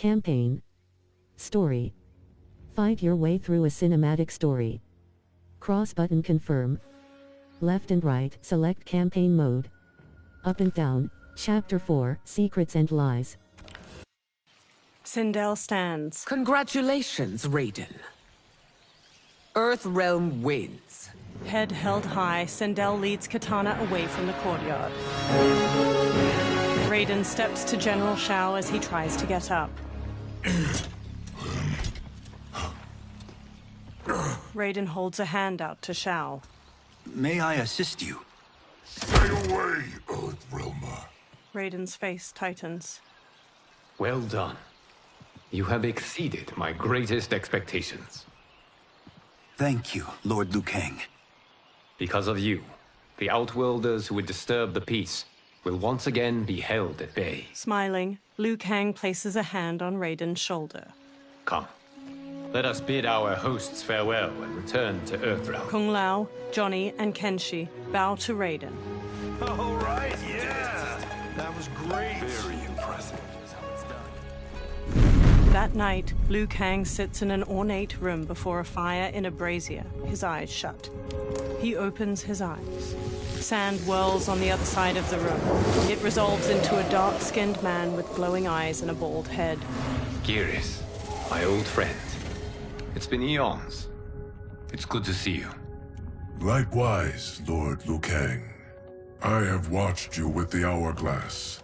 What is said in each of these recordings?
Campaign. Story. Fight your way through a cinematic story. Cross button confirm. Left and right, select campaign mode. Up and down, Chapter 4, Secrets and Lies. Sindel stands. Congratulations, Raiden. Earthrealm wins. Head held high, Sindel leads Katana away from the courtyard. Raiden steps to General Shao as he tries to get up. Raiden holds a hand out to Shao. May I assist you? Stay away, Earthrealmer. Raiden's face tightens. Well done. You have exceeded my greatest expectations. Thank you, Lord Liu Kang. Because of you, the Outworlders who would disturb the peace will once again be held at bay. Smiling, Liu Kang places a hand on Raiden's shoulder. Come. Let us bid our hosts farewell and return to Earthrealm. Kung Lao, Johnny, and Kenshi bow to Raiden. All right, yeah. That was great. Very impressive. That night, Liu Kang sits in an ornate room before a fire in a brazier, his eyes shut. He opens his eyes. Sand whirls on the other side of the room. It resolves into a dark-skinned man with glowing eyes and a bald head. Geras, my old friend. It's been eons. It's good to see you. Likewise, Lord Liu Kang. I have watched you with the Hourglass.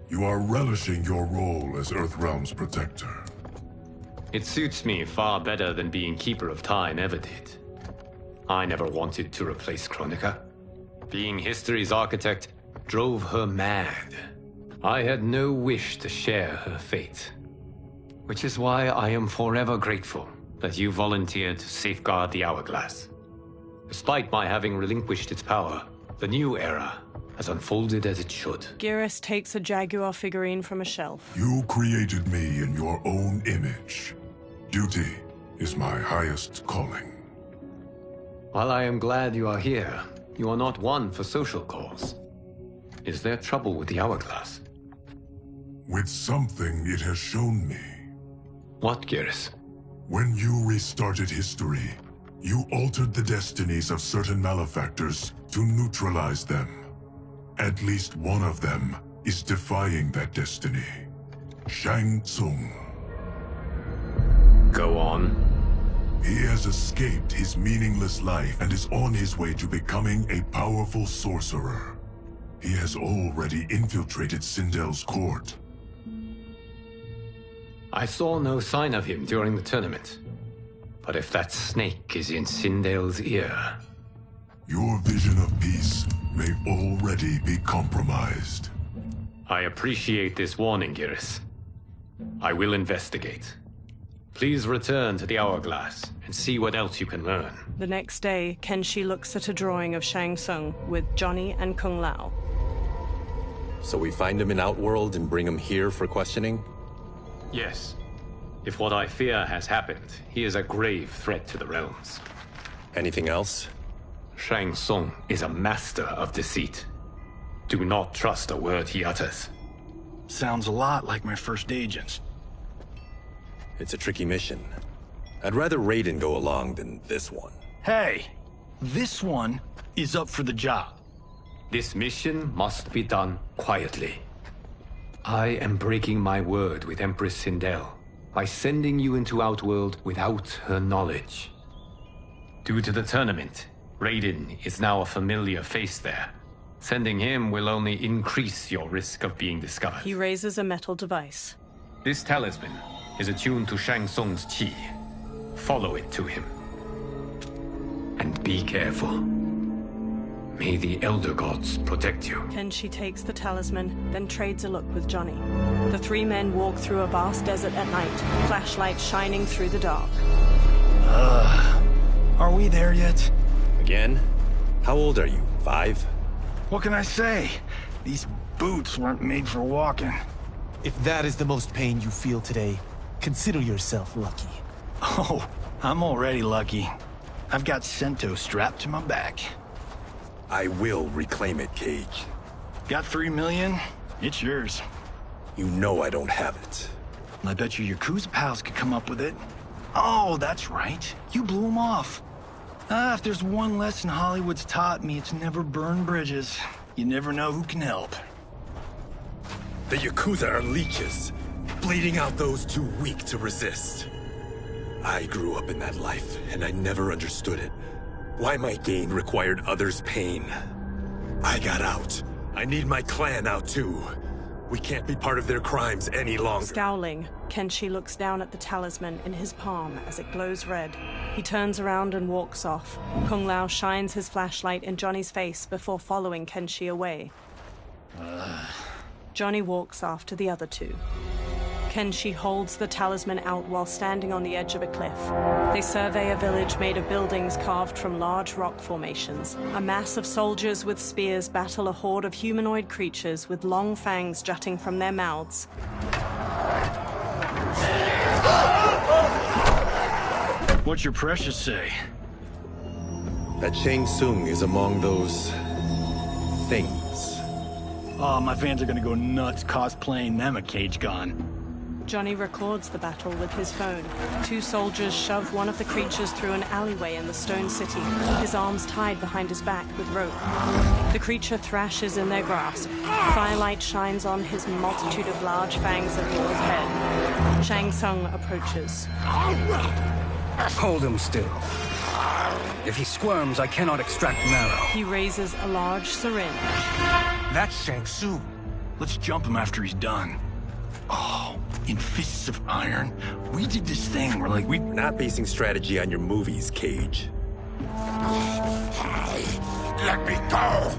You are relishing your role as Earthrealm's protector. It suits me far better than being Keeper of Time ever did. I never wanted to replace Kronika. Being history's architect drove her mad. I had no wish to share her fate. Which is why I am forever grateful that you volunteered to safeguard the Hourglass. Despite my having relinquished its power, the new era has unfolded as it should. Geras takes a Jaguar figurine from a shelf. You created me in your own image. Duty is my highest calling. While I am glad you are here, you are not one for social calls. Is there trouble with the Hourglass? With something it has shown me. What, Geras? When you restarted history, you altered the destinies of certain malefactors to neutralize them. At least one of them is defying that destiny. Shang Tsung. Go on. He has escaped his meaningless life and is on his way to becoming a powerful sorcerer. He has already infiltrated Sindel's court. I saw no sign of him during the tournament. But if that snake is in Sindel's ear... Your vision of peace may already be compromised. I appreciate this warning, Geras. I will investigate. Please return to the Hourglass and see what else you can learn. The next day, Kenshi looks at a drawing of Shang Tsung with Johnny and Kung Lao. So we find him in Outworld and bring him here for questioning? Yes. If what I fear has happened, he is a grave threat to the realms. Anything else? Shang Tsung is a master of deceit. Do not trust a word he utters. Sounds a lot like my first agents. It's a tricky mission. I'd rather Raiden go along than this one. Hey, this one is up for the job. This mission must be done quietly. I am breaking my word with Empress Sindel by sending you into Outworld without her knowledge. Due to the tournament, Raiden is now a familiar face there. Sending him will only increase your risk of being discovered. He raises a metal device. This talisman is attuned to Shang Tsung's chi. Follow it to him. And be careful. May the Elder Gods protect you. Kenshi takes the talisman, then trades a look with Johnny. The three men walk through a vast desert at night, flashlights shining through the dark. Are we there yet? Again? How old are you? 5? What can I say? These boots weren't made for walking. If that is the most pain you feel today, consider yourself lucky. Oh, I'm already lucky. I've got Sento strapped to my back. I will reclaim it, Cage. Got 3 million? It's yours. You know I don't have it. I bet your Yakuza pals could come up with it. Oh, that's right. You blew them off. If there's one lesson Hollywood's taught me, it's never burn bridges. You never know who can help. The Yakuza are leeches, bleeding out those too weak to resist. I grew up in that life, and I never understood it. Why my gain required others' pain. I got out. I need my clan out too. We can't be part of their crimes any longer. Scowling, Kenshi looks down at the talisman in his palm as it glows red. He turns around and walks off. Kung Lao shines his flashlight in Johnny's face before following Kenshi away. Johnny walks after the other two. Kenshi holds the talisman out while standing on the edge of a cliff. They survey a village made of buildings carved from large rock formations. A mass of soldiers with spears battle a horde of humanoid creatures with long fangs jutting from their mouths. What's your precious say? That Shang Tsung is among those... things. Oh, my fans are gonna go nuts cosplaying them a Cage Gun. Johnny records the battle with his phone. Two soldiers shove one of the creatures through an alleyway in the stone city, his arms tied behind his back with rope. The creature thrashes in their grasp. Firelight shines on his multitude of large fangs at Wall's head. Shang Tsung approaches. Hold him still. If he squirms, I cannot extract marrow. He raises a large syringe. That's Shang Tsung. Let's jump him after he's done. Oh, in Fists of Iron, we did this thing where, like, We're not basing strategy on your movies, Cage. Let me go!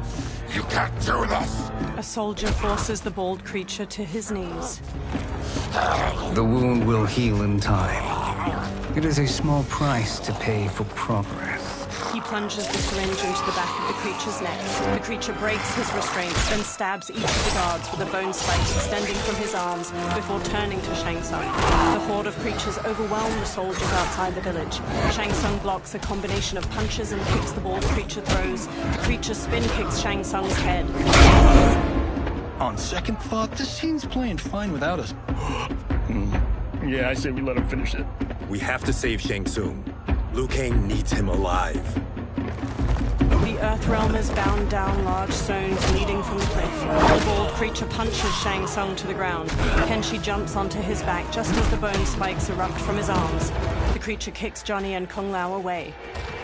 You can't do this! A soldier forces the bald creature to his knees. The wound will heal in time. It is a small price to pay for progress. He plunges the syringe into the back of the creature's neck. The creature breaks his restraints, then stabs each of the guards with a bone spike extending from his arms before turning to Shang Tsung. The horde of creatures overwhelm the soldiers outside the village. Shang Tsung blocks a combination of punches and kicks the bald creature throws. The creature spin kicks Shang Tsung's head. on second thought, this scene's playing fine without us. Yeah, I say we let him finish it. We have to save Shang Tsung. Liu Kang needs him alive. The Earthrealm is bound down large stones leading from the cliff. The bald creature punches Shang Tsung to the ground. Kenshi jumps onto his back just as the bone spikes erupt from his arms. The creature kicks Johnny and Kung Lao away.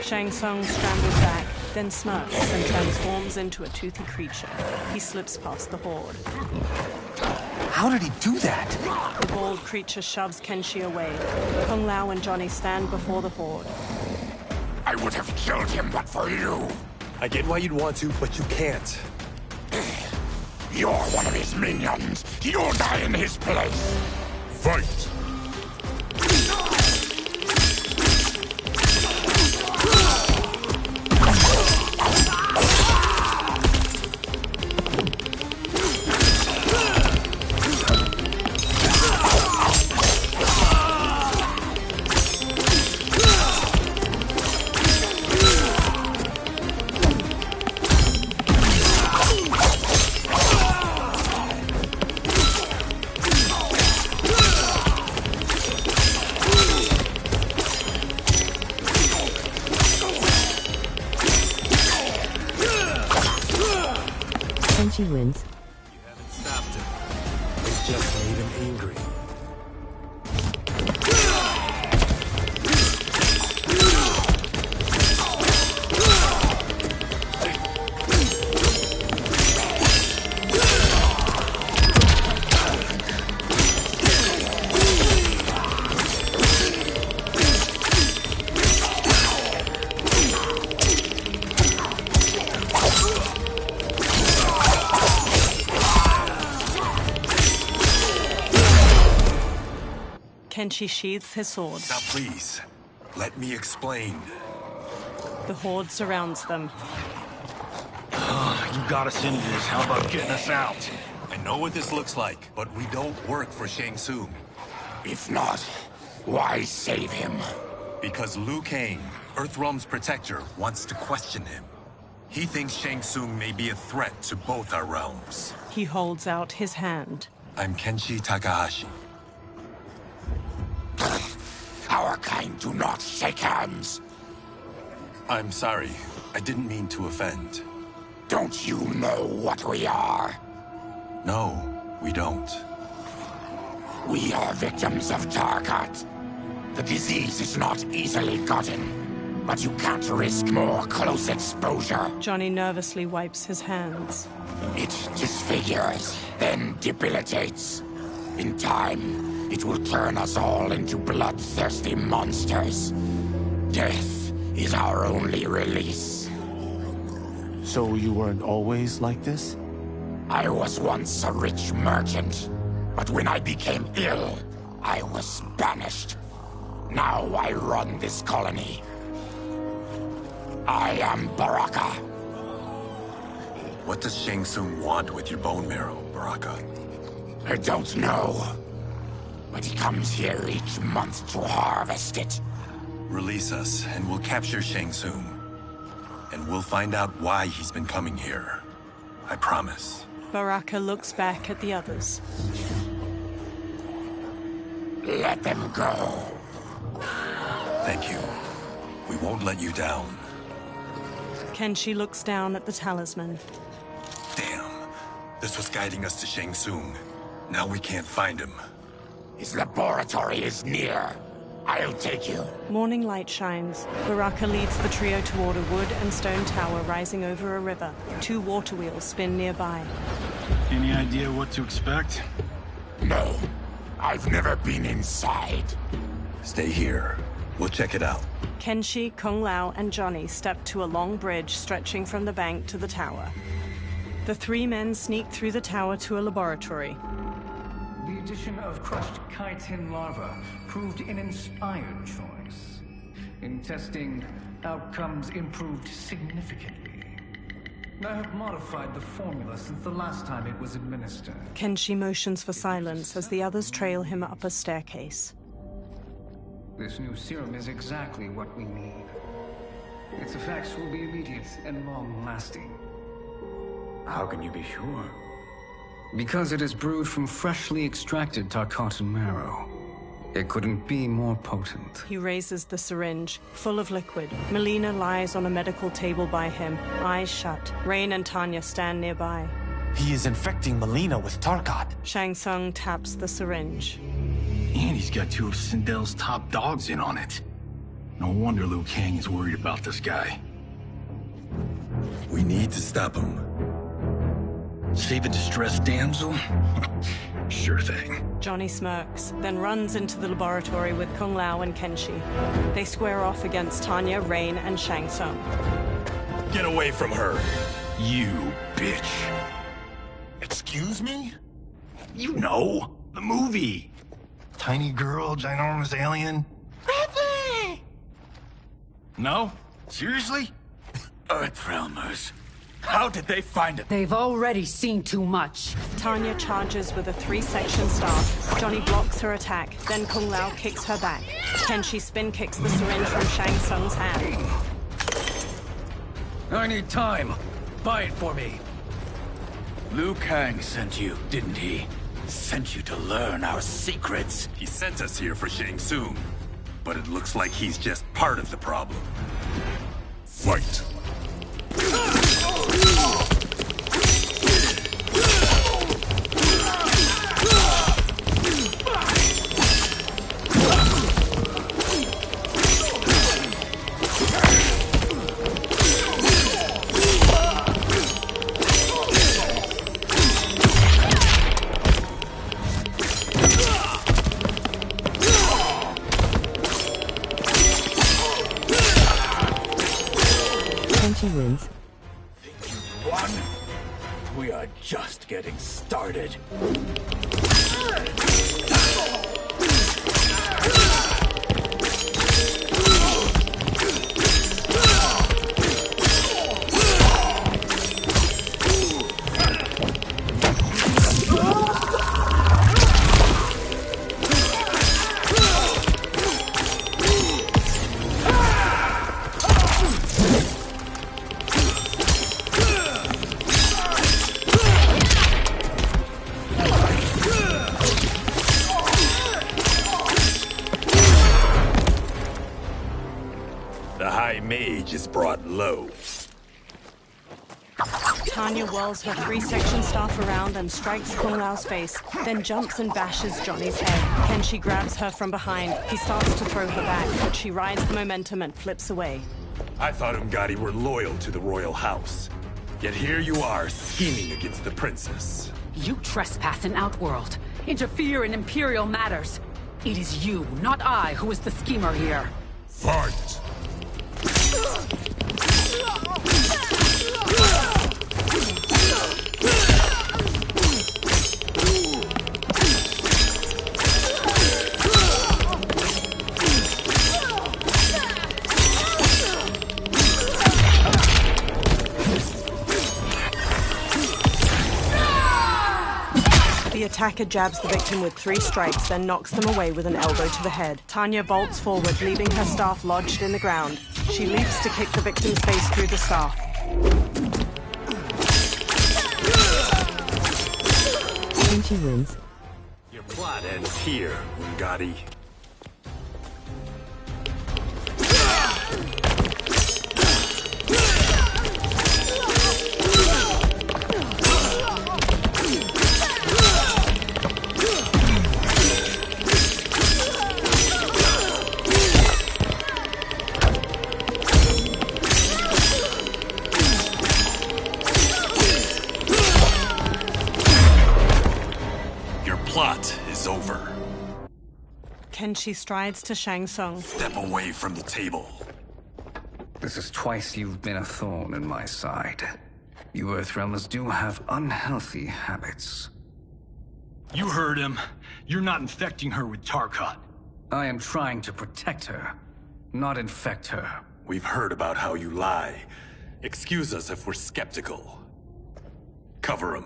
Shang Tsung scrambles back, then smirks and transforms into a toothy creature. He slips past the horde. How did he do that? The bald creature shoves Kenshi away. Kung Lao and Johnny stand before the horde. I would have killed him but for you. I get why you'd want to, but you can't. You're one of his minions. You'll die in his place. Fight! Kenshi wins. You haven't stopped him. It just made him angry. Kenshi sheathes his sword. Now please, let me explain. The horde surrounds them. You got us into this. How about getting us out? I know what this looks like, but we don't work for Shang Tsung. If not, why save him? Because Liu Kang, Earthrealm's protector, wants to question him. He thinks Shang Tsung may be a threat to both our realms. He holds out his hand. I'm Kenshi Takahashi. Our kind do not shake hands. I'm sorry. I didn't mean to offend. Don't you know what we are? No, we don't. We are victims of Tarkat. The disease is not easily gotten, but you can't risk more close exposure. Johnny nervously wipes his hands. It disfigures, then debilitates. In time, it will turn us all into bloodthirsty monsters. Death is our only release. So you weren't always like this? I was once a rich merchant, but when I became ill, I was banished. Now I run this colony. I am Baraka. What does Shang Tsung want with your bone marrow, Baraka? I don't know. But he comes here each month to harvest it. Release us, and we'll capture Shang Tsung. And we'll find out why he's been coming here. I promise. Baraka looks back at the others. Let them go. Thank you. We won't let you down. Kenshi looks down at the talisman. Damn. This was guiding us to Shang Tsung. Now we can't find him. His laboratory is near. I'll take you. Morning light shines. Baraka leads the trio toward a wood and stone tower rising over a river. 2 water wheels spin nearby. Any idea what to expect? No. I've never been inside. Stay here. We'll check it out. Kenshi, Kung Lao, and Johnny step to a long bridge stretching from the bank to the tower. The 3 men sneak through the tower to a laboratory. The addition of crushed chitin larva proved an inspired choice. In testing, outcomes improved significantly. I have modified the formula since the last time it was administered. Kenshi motions for silence as the others trail him up a staircase. This new serum is exactly what we need. Its effects will be immediate and long-lasting. How can you be sure? Because it is brewed from freshly extracted Tarkatan marrow. It couldn't be more potent. He raises the syringe, full of liquid. Melina lies on a medical table by him, eyes shut. Rain and Tanya stand nearby. He is infecting Melina with Tarkat. Shang Tsung taps the syringe. And he's got 2 of Sindel's top dogs in on it. No wonder Liu Kang is worried about this guy. We need to stop him. Save a distressed damsel? Sure thing. Johnny smirks, then runs into the laboratory with Kung Lao and Kenshi. They square off against Tanya, Rain, and Shang Tsung. Get away from her! You bitch. Excuse me? You know, the movie. Tiny girl, ginormous alien. Bradley! No? Seriously? Earthrealmers. How did they find it? They've already seen too much. Tanya charges with a 3-section staff. Johnny blocks her attack, then Kung Lao kicks her back. Kenshi spin kicks the syringe from Shang Tsung's hand. I need time. Buy it for me. Liu Kang sent you, didn't he? Sent you to learn our secrets. He sent us here for Shang Tsung. But it looks like he's just part of the problem. Fight! Kenshi wins. One, we are just getting started. The High Mage is brought low. Tanya whirls her three-section staff around and strikes Kung Lao's face, then jumps and bashes Johnny's head. Kenshi grabs her from behind. He starts to throw her back, but she rides the momentum and flips away. I thought Umgadi were loyal to the royal house. Yet here you are, scheming against the princess. You trespass in Outworld, interfere in Imperial matters. It is you, not I, who is the schemer here. Fight! The attacker jabs the victim with 3 strikes, then knocks them away with an elbow to the head. Tanya bolts forward, leaving her staff lodged in the ground. She leaps to kick the victim's face through the staff. Kenshi wins. Your plot ends here, Umgadi. Plot is over. Kenshi strides to Shang Tsung. Step away from the table. This is twice you've been a thorn in my side. You Earthrealmers do have unhealthy habits. You heard him. You're not infecting her with Tarkat. I am trying to protect her, not infect her. We've heard about how you lie. Excuse us if we're skeptical. Cover him.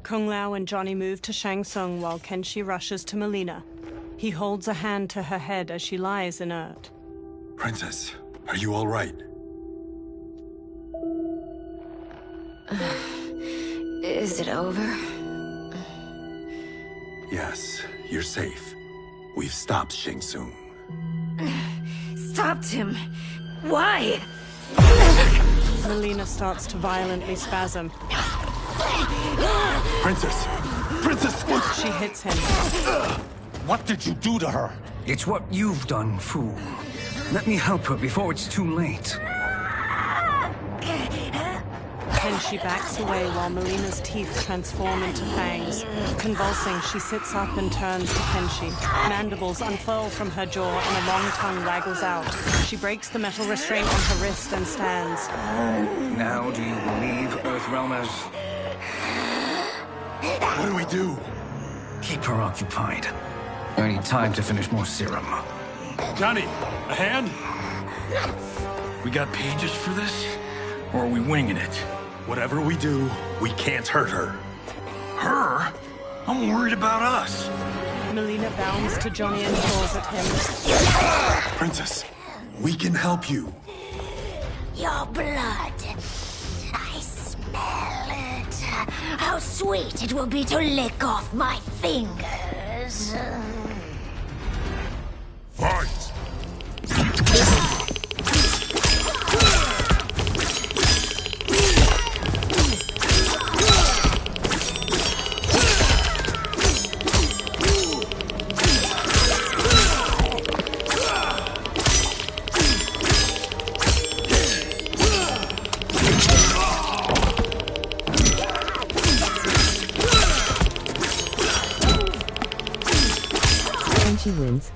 Kung Lao and Johnny move to Shang Tsung while Kenshi rushes to Melina. He holds a hand to her head as she lies inert. Princess, are you all right? Is it over? Yes, you're safe. We've stopped Shang Tsung. Stopped him? Why? Melina starts to violently spasm. Princess! Princess! She hits him. What did you do to her? It's what you've done, fool. Let me help her before it's too late. Kenshi backs away while Melina's teeth transform into fangs. Convulsing, she sits up and turns to Kenshi. Mandibles unfurl from her jaw and a long tongue waggles out. She breaks the metal restraint on her wrist and stands. Now do you believe, Earthrealmers? What do we do? Keep her occupied. I need time to finish more serum. Johnny, a hand? We got pages for this? Or are we winging it? Whatever we do, we can't hurt her. Her? I'm worried about us. Melina bounds to Johnny and claws at him. Princess, we can help you. Your blood. I smell it. How sweet it will be to lick off my fingers. Fight! She wins.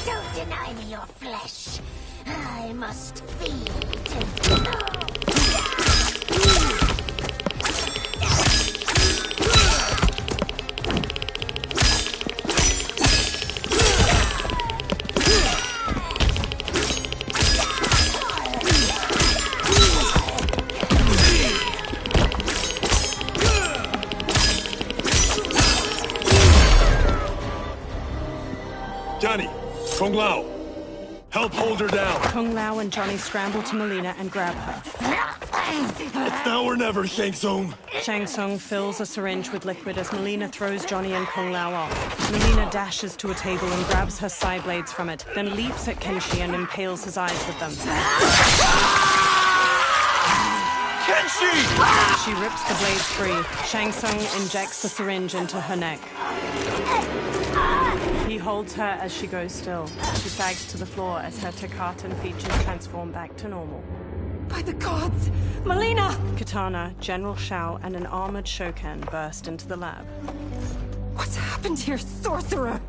Don't deny me your flesh. I must feed to flow. Johnny, Kung Lao, help hold her down. Kung Lao and Johnny scramble to Melina and grab her. It's now or never, Shang Tsung. Shang Tsung fills a syringe with liquid as Mileena throws Johnny and Kung Lao off. Mileena dashes to a table and grabs her sai blades from it, then leaps at Kenshi and impales his eyes with them. Kenshi! She rips the blades free. Shang Tsung injects the syringe into her neck. He holds her as she goes still. She sags to the floor as her Takatan features transform back to normal. By the gods! Mileena! Kitana, General Shao, and an armored Shokan burst into the lab. What's happened here, sorcerer?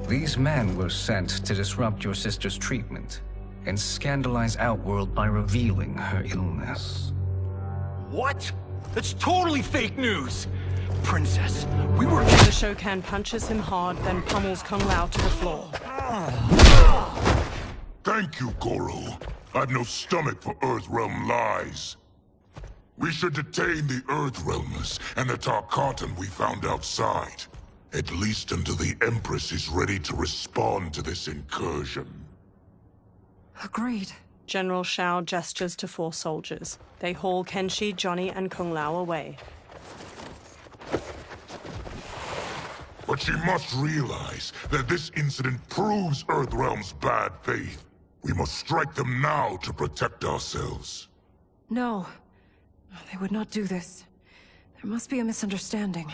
These men were sent to disrupt your sister's treatment and scandalize Outworld by revealing her illness. What? That's totally fake news! Princess, we were... The Shokan punches him hard, then pummels Kung Lao to the floor. Thank you, Goro. I've no stomach for Earthrealm lies. We should detain the Earthrealmers and the Tarkatan we found outside. At least until the Empress is ready to respond to this incursion. Agreed. General Shao gestures to 4 soldiers. They haul Kenshi, Johnny, and Kung Lao away. But she must realize that this incident proves Earthrealm's bad faith. We must strike them now to protect ourselves. No. They would not do this. There must be a misunderstanding.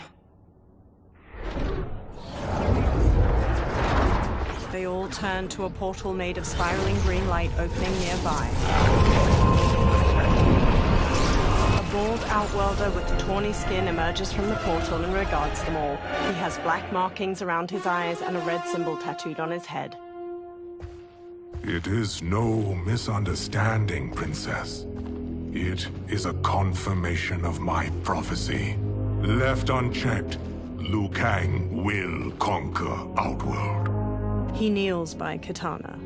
They all turn to a portal made of spiraling green light opening nearby. A bald Outworlder with tawny skin emerges from the portal and regards them all. He has black markings around his eyes and a red symbol tattooed on his head. It is no misunderstanding, Princess. It is a confirmation of my prophecy. Left unchecked, Liu Kang will conquer Outworld. He kneels by Kitana.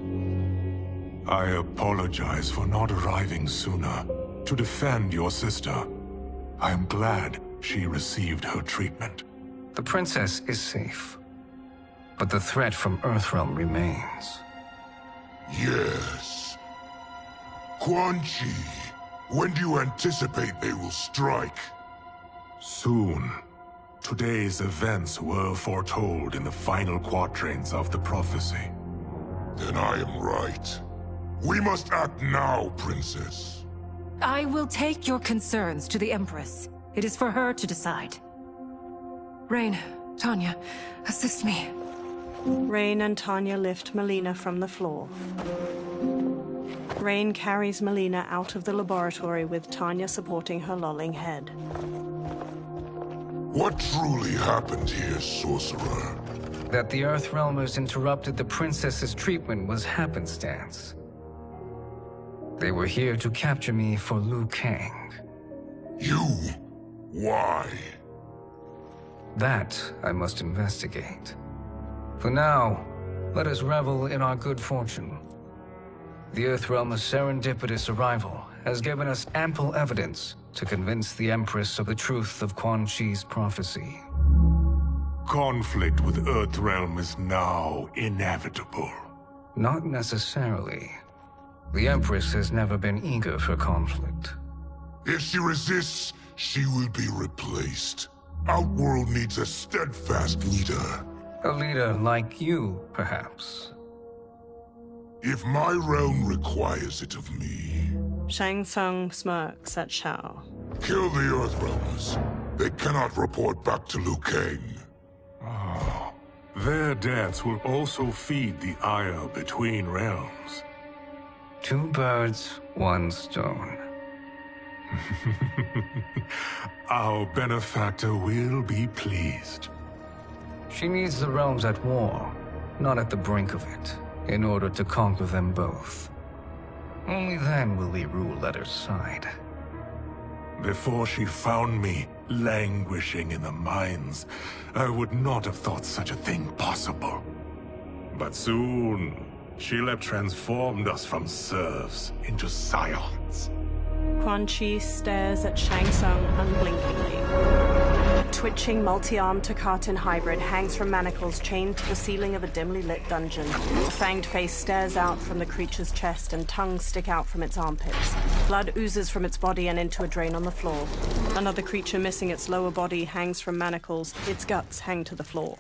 I apologize for not arriving sooner to defend your sister. I am glad she received her treatment. The princess is safe, but the threat from Earthrealm remains. Yes. Quan Chi, when do you anticipate they will strike? Soon. Today's events were foretold in the final quatrains of the prophecy. Then I am right. We must act now, Princess. I will take your concerns to the Empress. It is for her to decide. Rain, Tanya, assist me. Rain and Tanya lift Mileena from the floor. Rain carries Mileena out of the laboratory with Tanya supporting her lolling head. What truly happened here, Sorcerer? That the Earthrealmers interrupted the princess's treatment was happenstance. They were here to capture me for Liu Kang. You? Why? That I must investigate. For now, let us revel in our good fortune. The Earthrealm's serendipitous arrival has given us ample evidence to convince the Empress of the truth of Quan Chi's prophecy. Conflict with Earthrealm is now inevitable. Not necessarily. The Empress has never been eager for conflict. If she resists, she will be replaced. Outworld needs a steadfast leader. A leader like you, perhaps. If my realm requires it of me... Shang Tsung smirks at Shao. Kill the Earthrealmers. They cannot report back to Liu Kang. Oh, their deaths will also feed the ire between realms. 2 birds, 1 stone. Our benefactor will be pleased. She needs the realms at war, not at the brink of it, in order to conquer them both. Only then will we rule at her side. Before she found me languishing in the mines, I would not have thought such a thing possible. But soon, she'll have transformed us from serfs into scions. Quan Chi stares at Shang Tsung unblinkingly. twitching, multi-armed Takatin hybrid hangs from manacles chained to the ceiling of a dimly lit dungeon. A fanged face stares out from the creature's chest and tongues stick out from its armpits. Blood oozes from its body and into a drain on the floor. Another creature missing its lower body hangs from manacles. Its guts hang to the floor.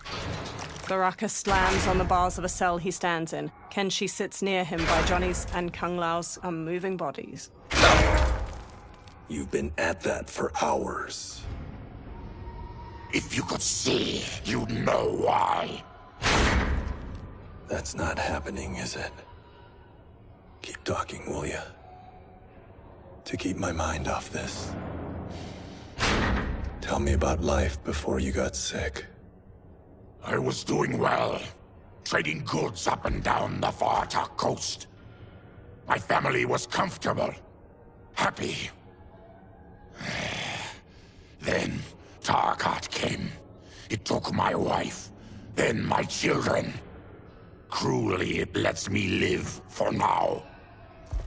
Baraka slams on the bars of a cell he stands in. Kenshi sits near him by Johnny's and Kung Lao's unmoving bodies. You've been at that for hours. If you could see, you'd know why. That's not happening, is it? Keep talking, will ya? To keep my mind off this. Tell me about life before you got sick. I was doing well, trading goods up and down the Varta coast. My family was comfortable, happy. Then Tarkat came. It took my wife, then my children. Cruelly, it lets me live for now.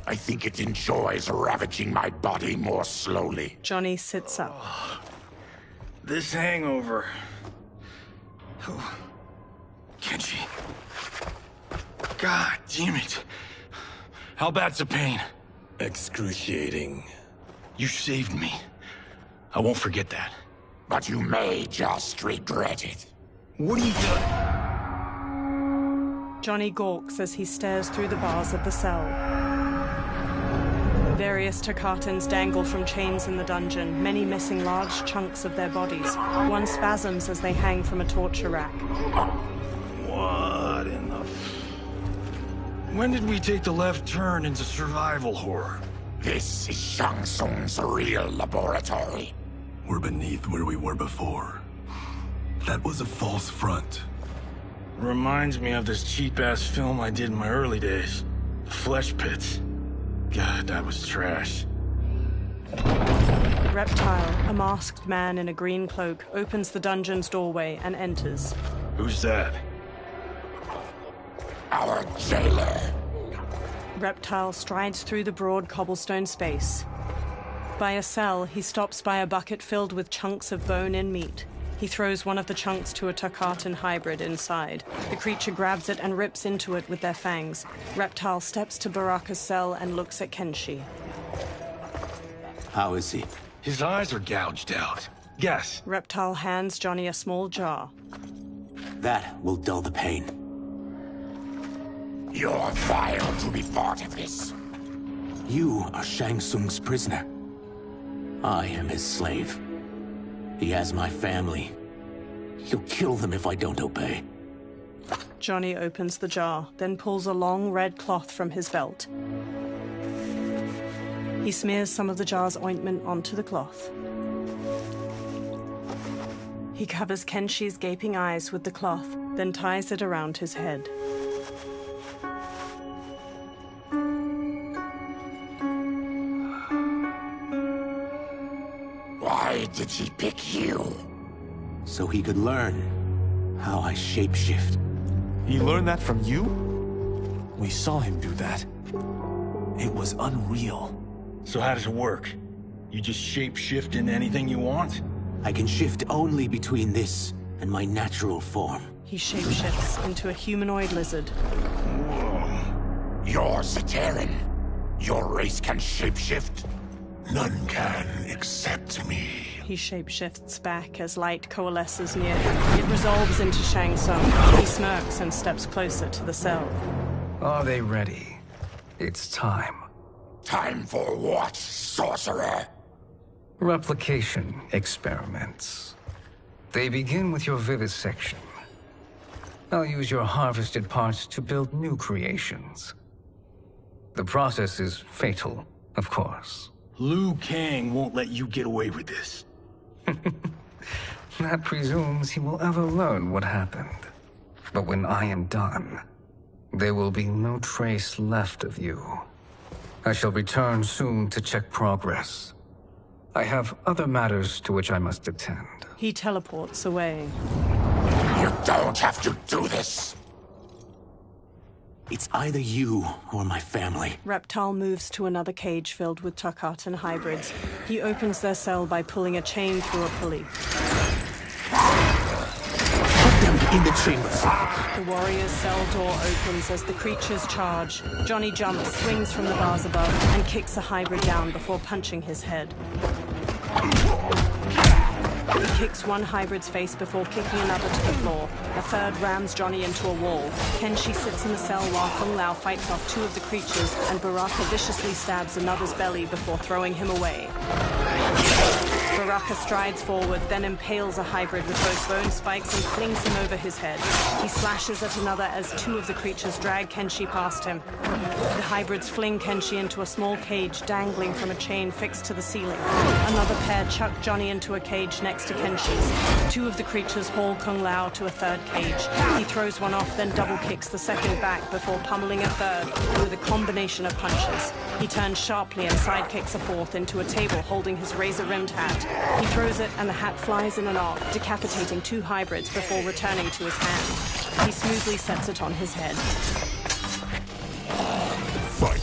I think it enjoys ravaging my body more slowly. Johnny sits up. This hangover. Kenshi. God damn it. How bad's the pain? Excruciating. You saved me. I won't forget that. But you may just regret it. What are you doing? Johnny gawks as he stares through the bars of the cell. Various Takatans dangle from chains in the dungeon, many missing large chunks of their bodies. One spasms as they hang from a torture rack. What in the... When did we take the left turn into survival horror? This is Shang Tsung's real laboratory. We're beneath where we were before. That was a false front. Reminds me of this cheap-ass film I did in my early days. Flesh Pits. God, that was trash. Reptile, a masked man in a green cloak, opens the dungeon's doorway and enters. Who's that? Our jailer. Reptile strides through the broad cobblestone space. By a cell, he stops by a bucket filled with chunks of bone and meat. He throws one of the chunks to a Takatan hybrid inside. The creature grabs it and rips into it with their fangs. Reptile steps to Baraka's cell and looks at Kenshi. How is he? His eyes are gouged out. Guess. Reptile hands Johnny a small jar. That will dull the pain. You're vile to be part of this. You are Shang Tsung's prisoner. I am his slave. He has my family. He'll kill them if I don't obey. Johnny opens the jar, then pulls a long red cloth from his belt. He smears some of the jar's ointment onto the cloth. He covers Kenshi's gaping eyes with the cloth, then ties it around his head. Why did he pick you? So he could learn how I shapeshift. He learned that from you? We saw him do that. It was unreal. So how does it work? You just shape-shift into anything you want? I can shift only between this and my natural form. He shapeshifts into a humanoid lizard. Whoa. You're Zaterran. Your race can shapeshift? None can except me. He shapeshifts back as light coalesces near him. It resolves into Shang Tsung. He smirks and steps closer to the cell. Are they ready? It's time. Time for what, sorcerer? Replication experiments. They begin with your vivisection. I'll use your harvested parts to build new creations. The process is fatal, of course. Liu Kang won't let you get away with this. That presumes he will ever learn what happened. But when I am done, there will be no trace left of you. I shall return soon to check progress. I have other matters to which I must attend. He teleports away. You don't have to do this. It's either you or my family. Reptile moves to another cage filled with Takatan hybrids. He opens their cell by pulling a chain through a pulley. In the chambers. The warrior's cell door opens as the creatures charge. Johnny jumps, swings from the bars above, and kicks a hybrid down before punching his head. He kicks one hybrid's face before kicking another to the floor. A third rams Johnny into a wall. Kenshi sits in the cell while Kung Lao fights off two of the creatures, and Baraka viciously stabs another's belly before throwing him away. Baraka strides forward, then impales a hybrid with both bone spikes and flings him over his head. He slashes at another as two of the creatures drag Kenshi past him. The hybrids fling Kenshi into a small cage dangling from a chain fixed to the ceiling. Another pair chuck Johnny into a cage next to Kenshi's. Two of the creatures haul Kung Lao to a third cage. He throws one off, then double kicks the second back before pummeling a third with a combination of punches. He turns sharply and sidekicks a fourth into a table holding his razor-rimmed hat. He throws it and the hat flies in an arc, decapitating two hybrids before returning to his hand. He smoothly sets it on his head. Fight.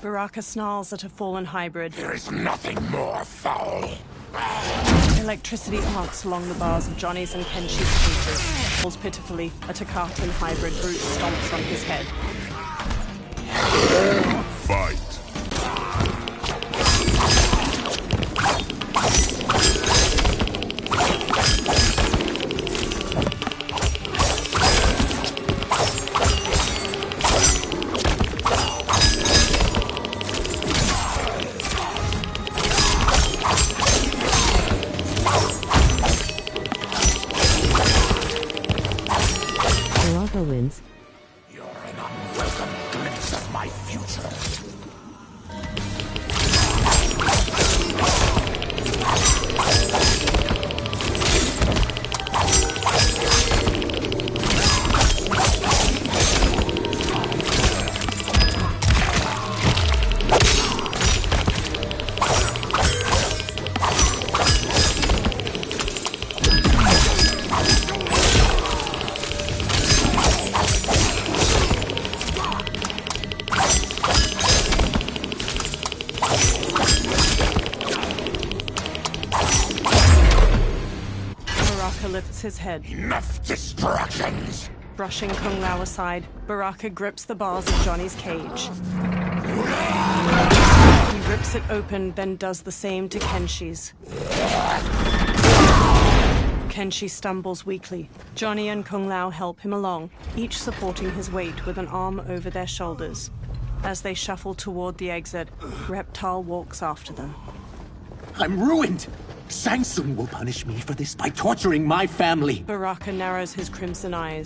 Baraka snarls at a fallen hybrid. There is nothing more foul. Electricity arcs along the bars of Johnny's and Kenshi's cages. Falls pitifully. A Takatan hybrid brute stomps on his head. Fight. Wins. You're an unwelcome glimpse of my future. Lifts his head. Enough distractions! Brushing Kung Lao aside, Baraka grips the bars of Johnny's cage. He rips it open, then does the same to Kenshi's. Kenshi stumbles weakly. Johnny and Kung Lao help him along, each supporting his weight with an arm over their shoulders. As they shuffle toward the exit, Reptile walks after them. I'm ruined! Shang Tsung will punish me for this by torturing my family! Baraka narrows his crimson eyes.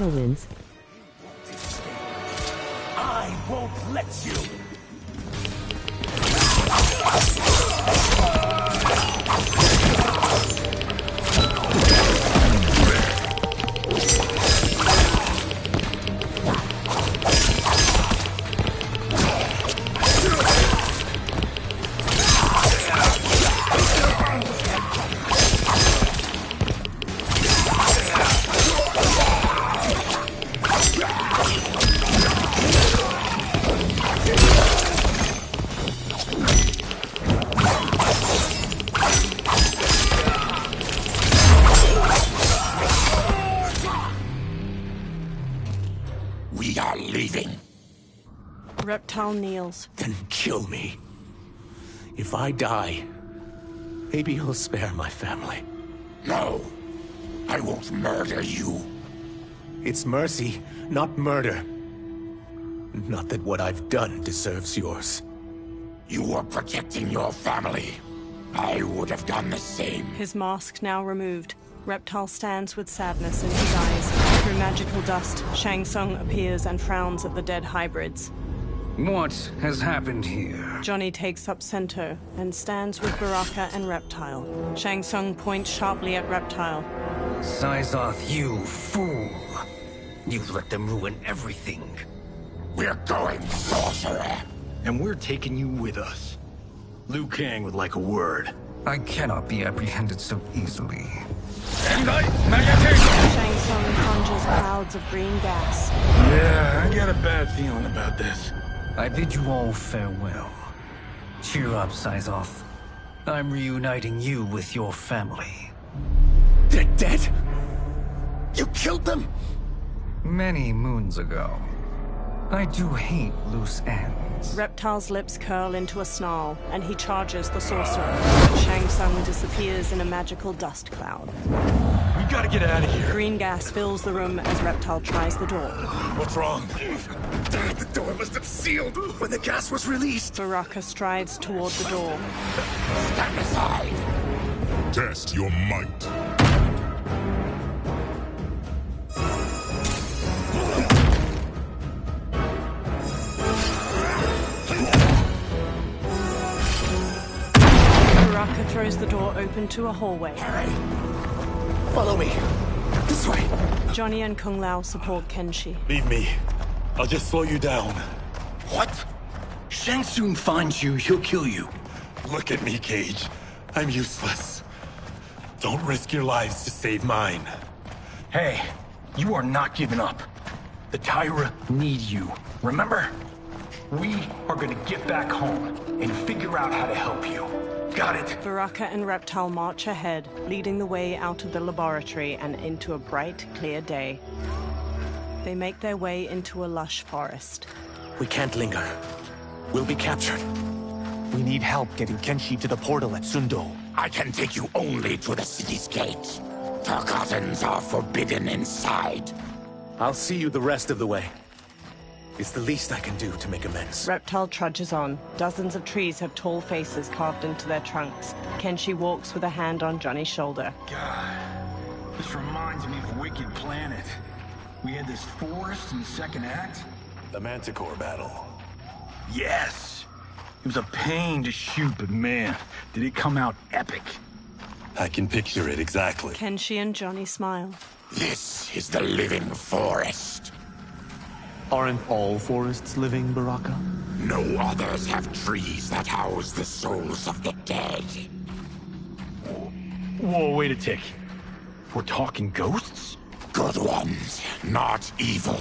Wins. I won't let you! Reptile kneels. Then kill me. If I die, maybe you'll spare my family. No, I won't murder you. It's mercy, not murder. Not that what I've done deserves yours. You were protecting your family. I would have done the same. His mask now removed. Reptile stands with sadness in his eyes. Through magical dust, Shang Tsung appears and frowns at the dead hybrids. What has happened here? Johnny takes up center and stands with Baraka and Reptile. Shang Tsung points sharply at Reptile. Syzoth, you fool! You let them ruin everything. We're going, sorcerer. And we're taking you with us. Liu Kang would like a word. I cannot be apprehended so easily. Shang Tsung conjures clouds of green gas. Yeah, I got a bad feeling about this. I bid you all farewell. Cheer up, Syzoth. I'm reuniting you with your family. They're dead? You killed them? Many moons ago. I do hate loose ends. Reptile's lips curl into a snarl, and he charges the sorcerer. Shang Tsung disappears in a magical dust cloud. We gotta get out of here. Green gas fills the room as Reptile tries the door. What's wrong? The door must have sealed when the gas was released. Baraka strides toward the door. Stand aside. Test your might. Baraka throws the door open to a hallway. Follow me. This way. Johnny and Kung Lao support Kenshi. Leave me. I'll just slow you down. What? Shang Tsung finds you, he'll kill you. Look at me, Cage. I'm useless. Don't risk your lives to save mine. Hey, you are not giving up. The Tyra need you, remember? We are gonna get back home and figure out how to help you. Got it? Baraka and Reptile march ahead, leading the way out of the laboratory and into a bright, clear day. They make their way into a lush forest. We can't linger. We'll be captured. We need help getting Kenshi to the portal at Sundo. I can take you only to the city's gate. Tarkatans are forbidden inside. I'll see you the rest of the way. It's the least I can do to make amends. Reptile trudges on. Dozens of trees have tall faces carved into their trunks. Kenshi walks with a hand on Johnny's shoulder. God, this reminds me of Wicked Planet. We had this forest in the second act. The Manticore battle. Yes! It was a pain to shoot, but man, did it come out epic. I can picture it exactly. Kenshi and Johnny smile. This is the living forest. Aren't all forests living, Baraka? No others have trees that house the souls of the dead. Whoa, wait a tick. We're talking ghosts? Good ones, not evil.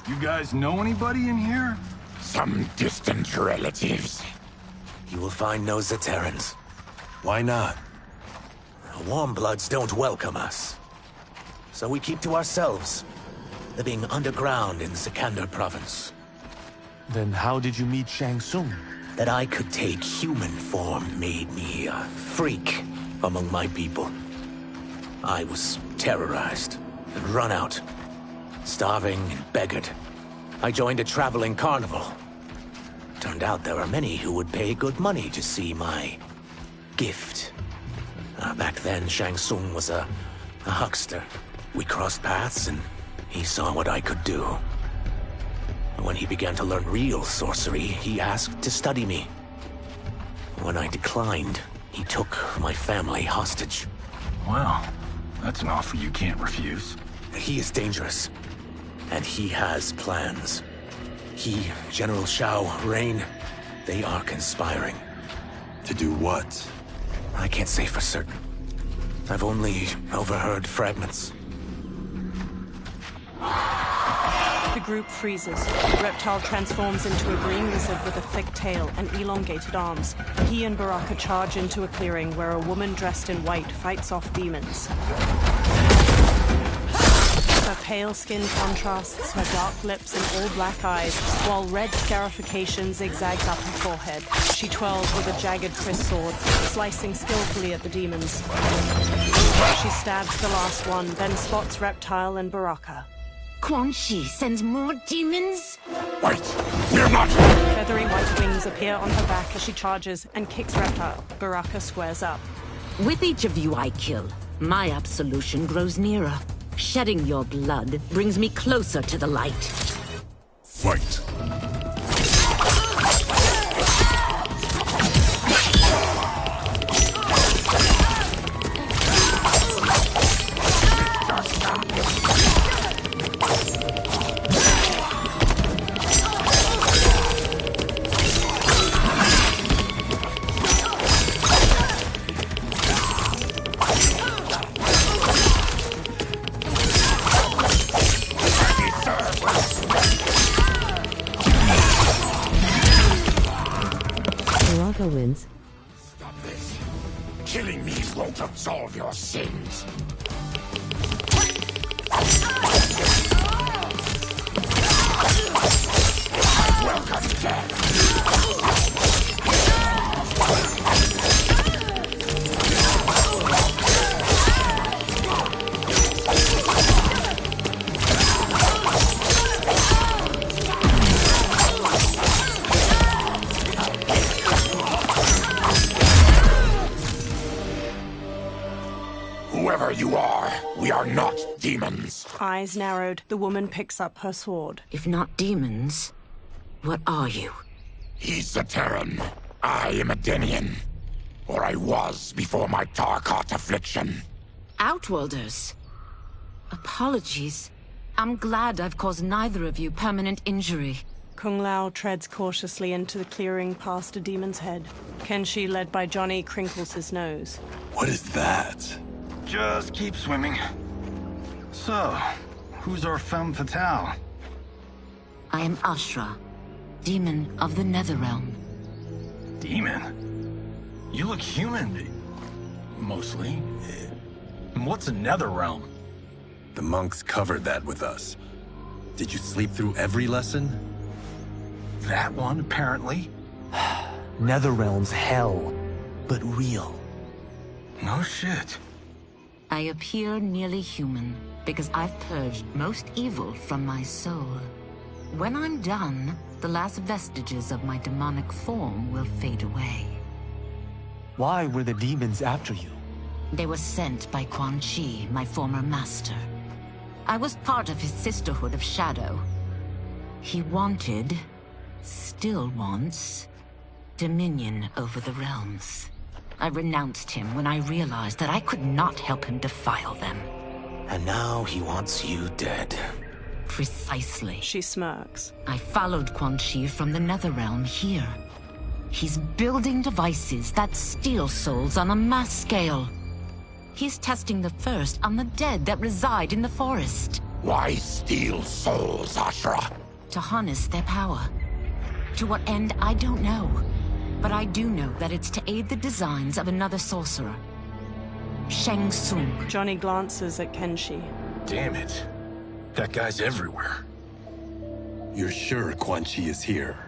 You guys know anybody in here? Some distant relatives. You will find no Zaterrans. Why not? Warmbloods don't welcome us. So we keep to ourselves, living underground in Sikander province. Then how did you meet Shang Tsung? That I could take human form made me a freak among my people. I was terrorized and run out, starving and beggared. I joined a traveling carnival. Turned out there were many who would pay good money to see my gift. Back then, Shang Tsung was a huckster. We crossed paths and he saw what I could do. When he began to learn real sorcery, he asked to study me. When I declined, he took my family hostage. Well, that's an offer you can't refuse. He is dangerous, and he has plans. He, General Shao, Rain, they are conspiring. To do what? I can't say for certain. I've only overheard fragments. The group freezes. Reptile transforms into a green lizard with a thick tail and elongated arms. He and Baraka charge into a clearing where a woman dressed in white fights off demons. Her pale skin contrasts her dark lips and all-black eyes, while red scarification zigzags up her forehead. She twirls with a jagged Chris sword, slicing skillfully at the demons. She stabs the last one, then spots Reptile and Baraka. Quan Chi sends more demons? Wait! We're not... Feathery white wings appear on her back as she charges and kicks Reptile. Baraka squares up. With each of you I kill, my absolution grows nearer. Shedding your blood brings me closer to the light. Fight. Baraka wins. Stop this. Killing me won't absolve your sins. I welcome death. Whoever you are, we are not demons. Eyes narrowed, the woman picks up her sword. If not demons, what are you? He's a Terran. I am a Denian. Or I was before my Tarkat affliction. Outworlders. Apologies. I'm glad I've caused neither of you permanent injury. Kung Lao treads cautiously into the clearing past a demon's head. Kenshi, led by Johnny, crinkles his nose. What is that? Just keep swimming. So, who's our femme fatale? I am Ashra, demon of the Netherrealm. Demon? You look human, mostly. And what's a Netherrealm? The monks covered that with us. Did you sleep through every lesson? That one, apparently. Netherrealm's hell, but real. No shit. I appear nearly human because I've purged most evil from my soul. When I'm done, the last vestiges of my demonic form will fade away. Why were the demons after you? They were sent by Quan Chi, my former master. I was part of his Sisterhood of Shadow. He wanted still wants dominion over the realms. I renounced him when I realized that I could not help him defile them. And now he wants you dead. Precisely. She smirks. I followed Quan Chi from the Netherrealm here. He's building devices that steal souls on a mass scale. He's testing the first on the dead that reside in the forest. Why steal souls, Ashura? To harness their power. To what end, I don't know. But I do know that it's to aid the designs of another sorcerer. Shang Tsung. Johnny glances at Kenshi. Damn it. That guy's everywhere. You're sure Quan Chi is here?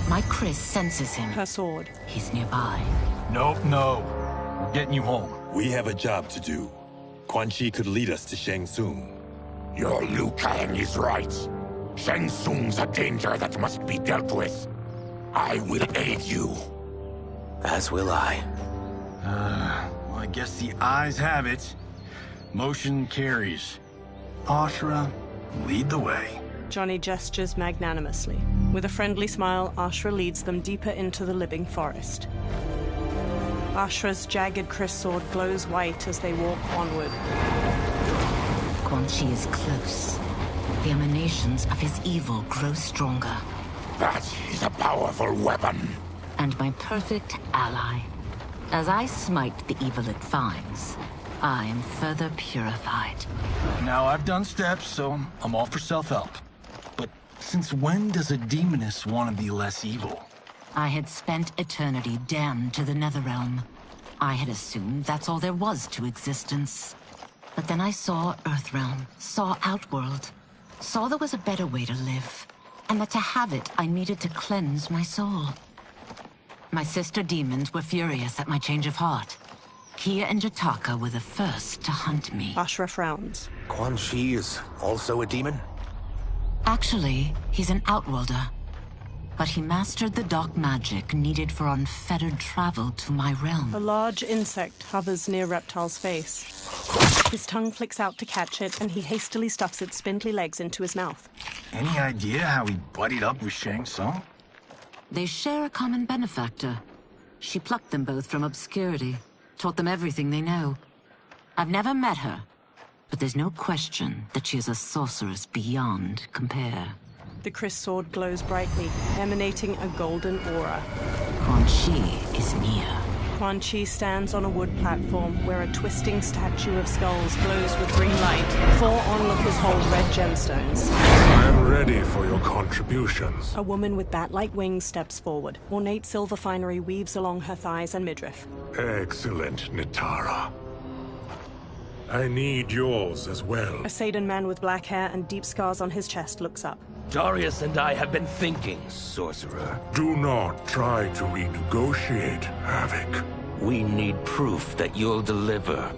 My Chris senses him. Her sword. He's nearby. Nope, no. We're getting you home. We have a job to do. Quan Chi could lead us to Shang Tsung. Your Liu Kang is right. Shang Tsung's a danger that must be dealt with. I will aid you. As will I. Well, I guess the eyes have it. Motion carries. Ashura, lead the way. Johnny gestures magnanimously. With a friendly smile, Ashura leads them deeper into the living forest. Ashura's jagged Chris sword glows white as they walk onward. Quan Chi is close. The emanations of his evil grow stronger. That is a powerful weapon. And my perfect ally. As I smite the evil it finds, I am further purified. Now, I've done steps, so I'm all for self-help. But since when does a demoness want to be less evil? I had spent eternity damned to the Netherrealm. I had assumed that's all there was to existence. But then I saw Earthrealm, saw Outworld, saw there was a better way to live, and that to have it, I needed to cleanse my soul. My sister demons were furious at my change of heart. Kia and Jataka were the first to hunt me. Ashura frowns. Quan Chi is also a demon? Actually, he's an Outworlder. But he mastered the dark magic needed for unfettered travel to my realm. A large insect hovers near Reptile's face. His tongue flicks out to catch it, and he hastily stuffs its spindly legs into his mouth. Any idea how he buddied up with Shang Tsung? They share a common benefactor. She plucked them both from obscurity, taught them everything they know. I've never met her, but there's no question that she is a sorceress beyond compare. The Chris sword glows brightly, emanating a golden aura. Quan Chi is near. Quan Chi stands on a wood platform where a twisting statue of skulls glows with green light. 4 onlookers hold red gemstones. I am ready for your contributions. A woman with bat-like wings steps forward. Ornate silver finery weaves along her thighs and midriff. Excellent, Nitara. I need yours as well. A Saidan man with black hair and deep scars on his chest looks up. Darius and I have been thinking, sorcerer. Do not try to renegotiate, Havoc. We need proof that you'll deliver.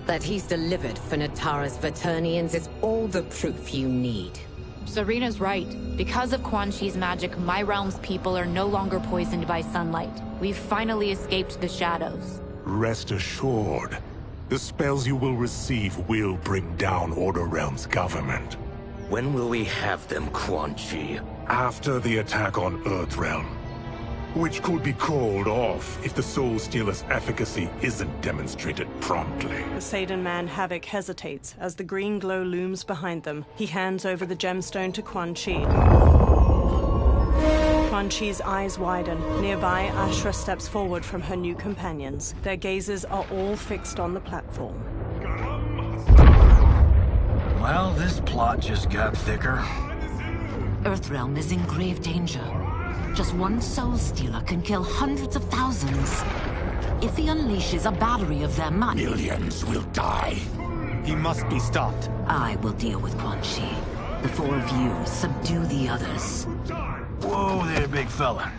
That he's delivered for Natara's Vaternians is all the proof you need. Serena's right. Because of Quan Chi's magic, my realm's people are no longer poisoned by sunlight. We've finally escaped the shadows. Rest assured, the spells you will receive will bring down Order Realm's government. When will we have them, Quan Chi? After the attack on Earthrealm, which could be called off if the Soul Stealer's efficacy isn't demonstrated promptly. The Saidan man Havoc hesitates as the green glow looms behind them. He hands over the gemstone to Quan Chi. Quan Chi's eyes widen. Nearby, Ashura steps forward from her new companions. Their gazes are all fixed on the platform. Well, this plot just got thicker. Earthrealm is in grave danger. Just one Soul Stealer can kill hundreds of thousands. If he unleashes a battery of them, millions will die. He must be stopped. I will deal with Quan Chi. The 4 of you subdue the others. Whoa there, big fella.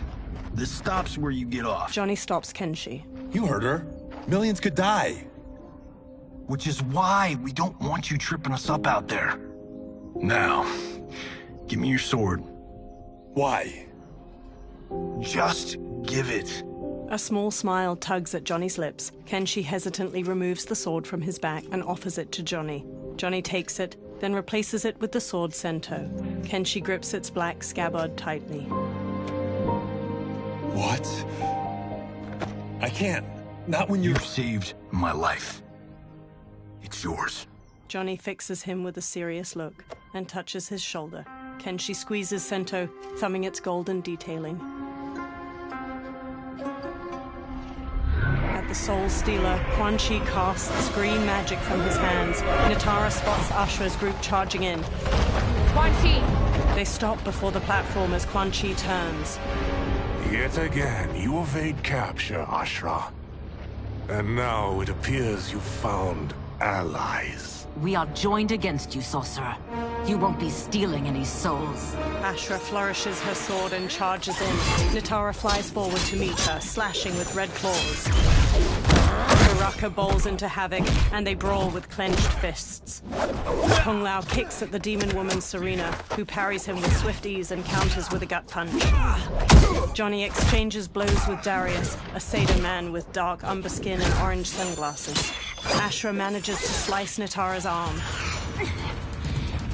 This stops where you get off. Johnny stops Kenshi. You heard her. Millions could die. Which is why we don't want you tripping us up out there. Now, give me your sword. Why? Just give it. A small smile tugs at Johnny's lips. Kenshi hesitantly removes the sword from his back and offers it to Johnny. Johnny takes it, then replaces it with the sword Sento. Kenshi grips its black scabbard tightly. What? I can't. Not when You've saved my life. It's yours. Johnny fixes him with a serious look and touches his shoulder. Kenshi squeezes Sento, thumbing its golden detailing. At the Soul Stealer, Quan Chi casts green magic from his hands. Nitara spots Ashra's group charging in. Quan Chi! They stop before the platform as Quan Chi turns. Yet again, you evade capture, Ashra. And now it appears you've found allies. We are joined against you, Sorcerer. You won't be stealing any souls. Ashra flourishes her sword and charges in. Nitara flies forward to meet her, slashing with red claws. Baraka bowls into havoc, and they brawl with clenched fists. Kung Lao kicks at the demon woman Serena, who parries him with swift ease and counters with a gut punch. Johnny exchanges blows with Darius, a Seder man with dark umber skin and orange sunglasses. Ashra manages to slice Nitara's arm.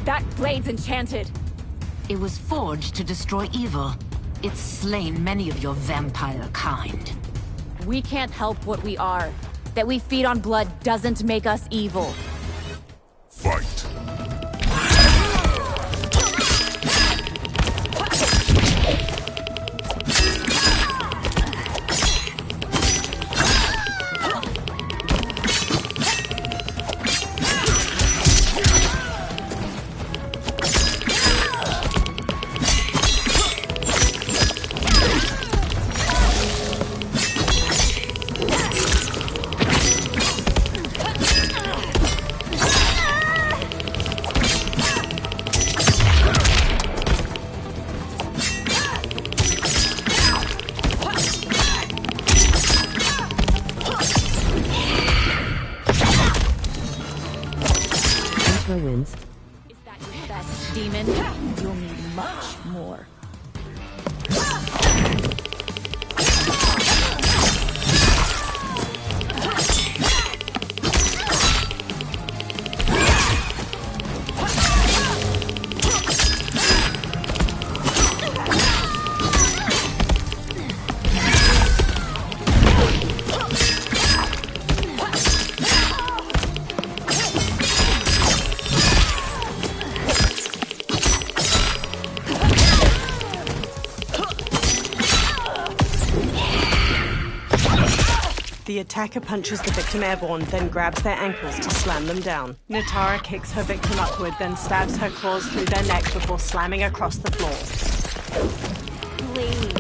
That blade's enchanted. It was forged to destroy evil. It's slain many of your vampire kind. We can't help what we are. That we feed on blood doesn't make us evil. Fight. Wins. Is that your best, demon? You'll need much more. The attacker punches the victim airborne, then grabs their ankles to slam them down. Nitara kicks her victim upward, then stabs her claws through their neck before slamming across the floor. Please.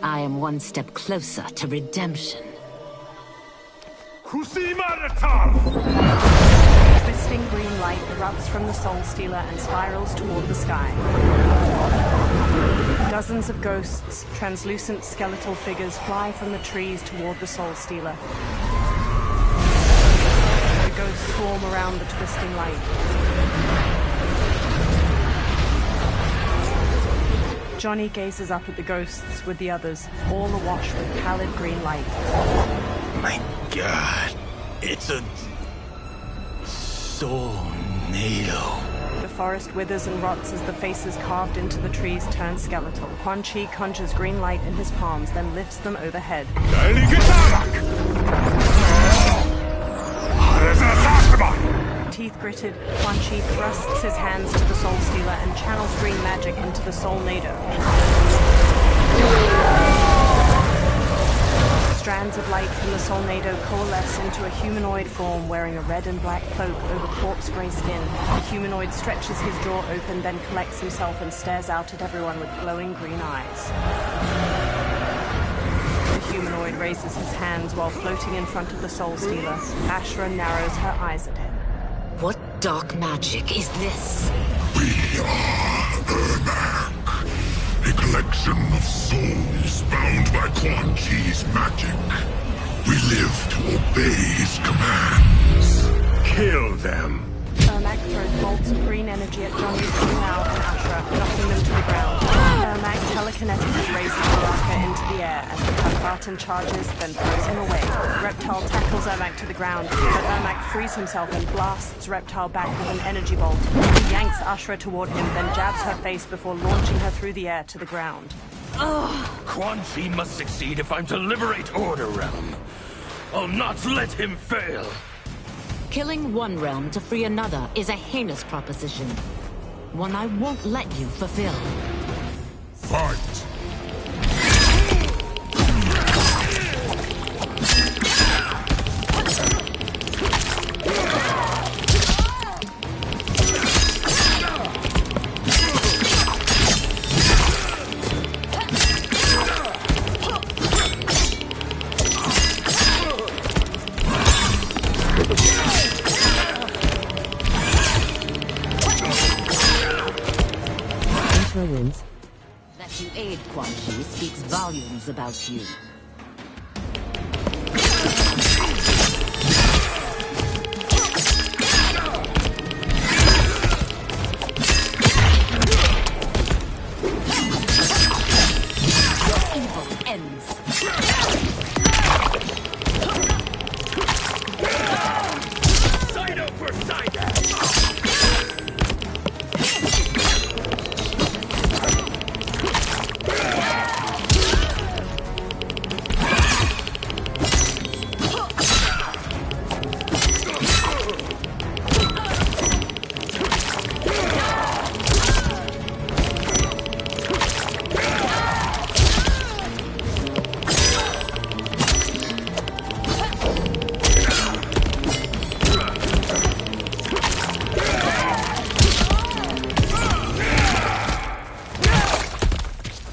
I am one step closer to redemption. Twisting green light erupts from the Soul Stealer and spirals toward the sky. Dozens of ghosts, translucent skeletal figures, fly from the trees toward the Soul Stealer. The ghosts swarm around the twisting light. Johnny gazes up at the ghosts with the others, all awash with pallid green light. My God, it's a Soulnado. The forest withers and rots as the faces carved into the trees turn skeletal. Quan Chi conjures green light in his palms, then lifts them overhead. Teeth gritted, Quan Chi thrusts his hands to the Soul Stealer and channels green magic into the Soulnado. Strands of light from the Soulnado coalesce into a humanoid form wearing a red and black cloak over corpse gray skin. The humanoid stretches his jaw open, then collects himself and stares out at everyone with glowing green eyes. The humanoid raises his hands while floating in front of the Soul Stealer. Ashra narrows her eyes at him. What dark magic is this? We are Ermac, a collection of souls bound by Quan Chi's magic. We live to obey his commands. Kill them. Ermac throws bolts of green energy at Johnny, Kung Lao, and Ashra, knocking them to the ground. Ermac telekinetically raises Baraka into the air as the Karkatan charges, then throws him away. Reptile tackles Ermac to the ground, but Ermac frees himself and blasts Reptile back with an energy bolt. He yanks Ashra toward him, then jabs her face before launching her through the air to the ground. Quan Chi must succeed if I'm to liberate Order Realm. I'll not let him fail. Killing one realm to free another is a heinous proposition. One I won't let you fulfill. Fight! Wins. That you aid Quan Chi speaks volumes about you. Your evil ends. Side-up for side-up!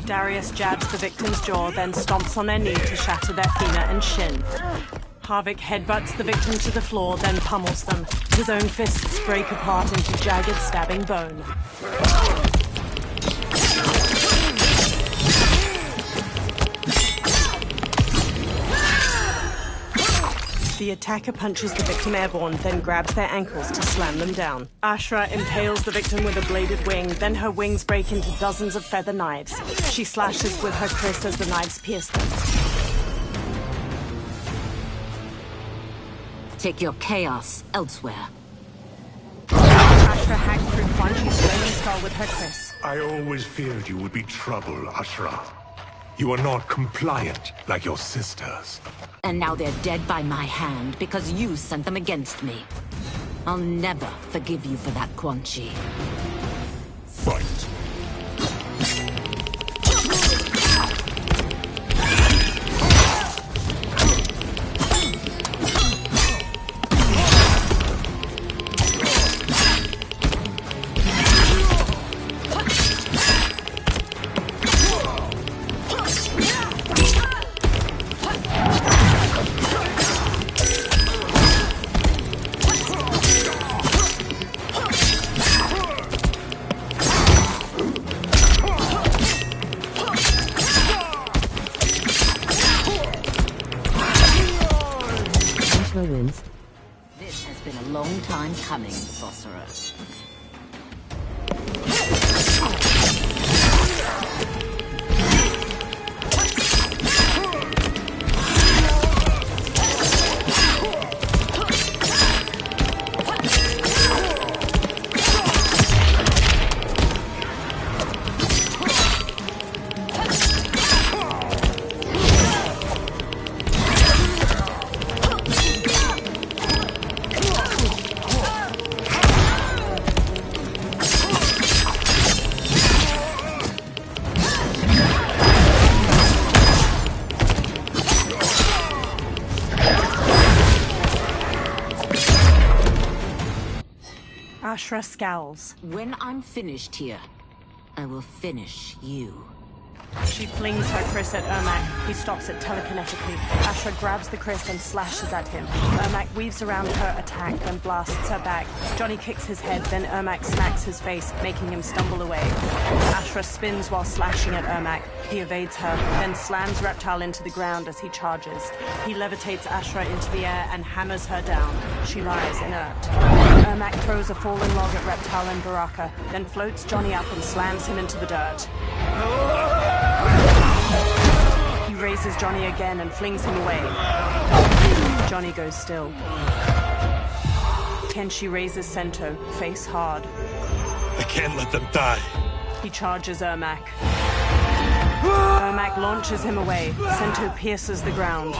Darius jabs the victim's jaw, then stomps on their knee to shatter their femur and shin. Harvick headbutts the victim to the floor, then pummels them. His own fists break apart into jagged, stabbing bone. The attacker punches the victim airborne, then grabs their ankles to slam them down. Ashra impales the victim with a bladed wing, then her wings break into dozens of feather knives. She slashes with her kris as the knives pierce them. Take your chaos elsewhere. Ashra hacked through Quan Chi's flaming skull with her kris. I always feared you would be trouble, Ashra. You are not compliant like your sisters. And now they're dead by my hand because you sent them against me. I'll never forgive you for that, Quan Chi. Fight! Wins. This has been a long time coming, sorcerer. Ashra scowls. When I'm finished here, I will finish you. She flings her kris at Ermac. He stops it telekinetically. Ashra grabs the kris and slashes at him. Ermac weaves around her attack, then blasts her back. Johnny kicks his head, then Ermac smacks his face, making him stumble away. Ashra spins while slashing at Ermac. He evades her, then slams Reptile into the ground as he charges. He levitates Ashra into the air and hammers her down. She lies inert. Ermac throws a fallen log at Reptile and Baraka, then floats Johnny up and slams him into the dirt. He raises Johnny again and flings him away. Johnny goes still. Kenshi raises Sento, face hard. I can't let them die. He charges Ermac. Ermac launches him away. Sento pierces the ground.